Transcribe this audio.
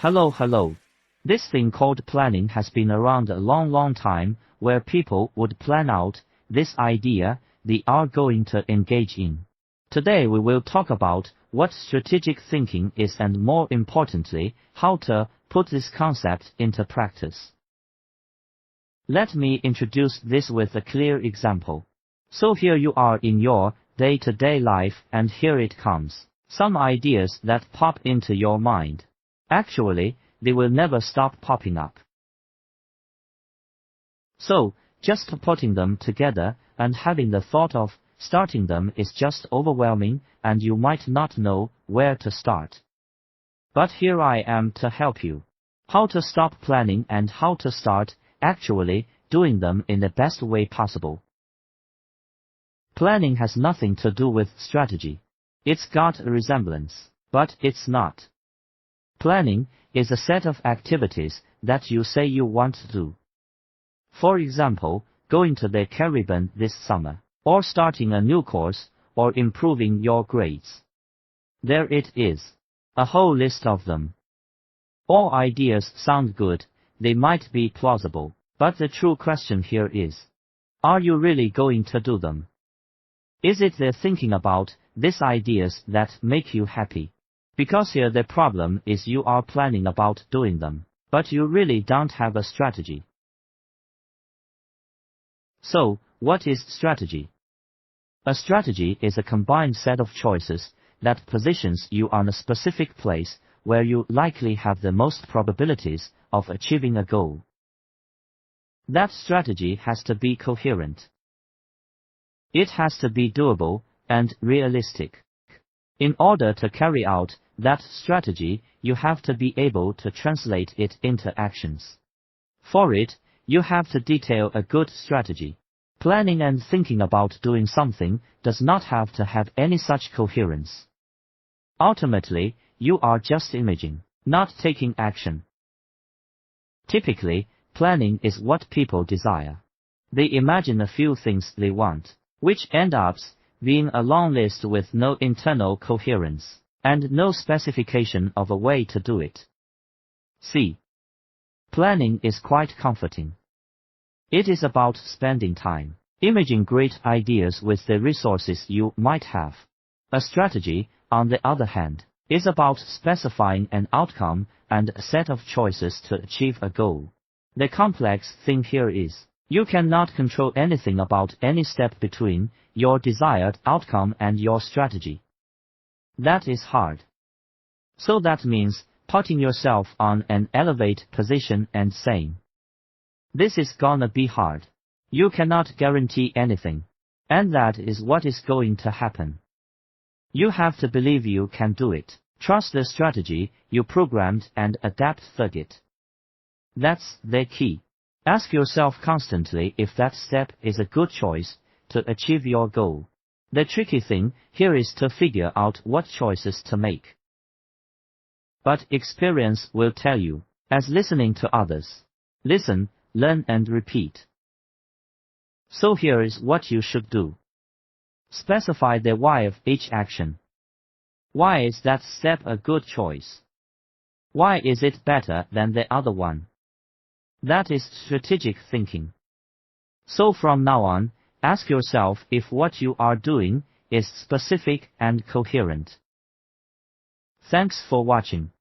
Hello. This thing called planning has been around a long time, where people would plan out this idea they are going to engage in. Today we will talk about what strategic thinking is and more importantly, how to put this concept into practice. Let me introduce this with a clear example. So here you are in your day-to-day life and here it comes. Some ideas that pop into your mind. Actually, they will never stop popping up. So, just putting them together and having the thought of starting them is just overwhelming and you might not know where to start. But here I am to help you. How to stop planning and how to start actually doing them in the best way possible. Planning has nothing to do with strategy. It's got a resemblance, but it's not. Planning is a set of activities that you say you want to do. For example, going to the Caribbean this summer, or starting a new course, or improving your grades. There it is. A whole list of them. All ideas sound good, they might be plausible, but the true question here is, are you really going to do them? Is it the thinking about these ideas that make you happy? Because here the problem is you are planning about doing them, but you really don't have a strategy. So, what is strategy? A strategy is a combined set of choices that positions you on a specific place where you likely have the most probabilities of achieving a goal. That strategy has to be coherent. It has to be doable and realistic. In order to carry out that strategy, you have to be able to translate it into actions. For it, you have to detail a good strategy. Planning and thinking about doing something does not have to have any such coherence. Ultimately, you are just imaging, not taking action. Typically, planning is what people desire. They imagine a few things they want, which end up being a long list with no internal coherence, and no specification of a way to do it. See, planning is quite comforting. It is about spending time, imaging great ideas with the resources you might have. A strategy, on the other hand, is about specifying an outcome and a set of choices to achieve a goal. The complex thing here is, you cannot control anything about any step between your desired outcome and your strategy. That is hard. So that means putting yourself on an elevate position and saying, this is gonna be hard. You cannot guarantee anything. And that is what is going to happen. You have to believe you can do it. Trust the strategy you programmed and adapt to it. That's the key. Ask yourself constantly if that step is a good choice to achieve your goal. The tricky thing here is to figure out what choices to make. But experience will tell you, as listening to others. Listen, learn and repeat. So here is what you should do. Specify the why of each action. Why is that step a good choice? Why is it better than the other one? That is strategic thinking. So from now on, ask yourself if what you are doing is specific and coherent. Thanks for watching.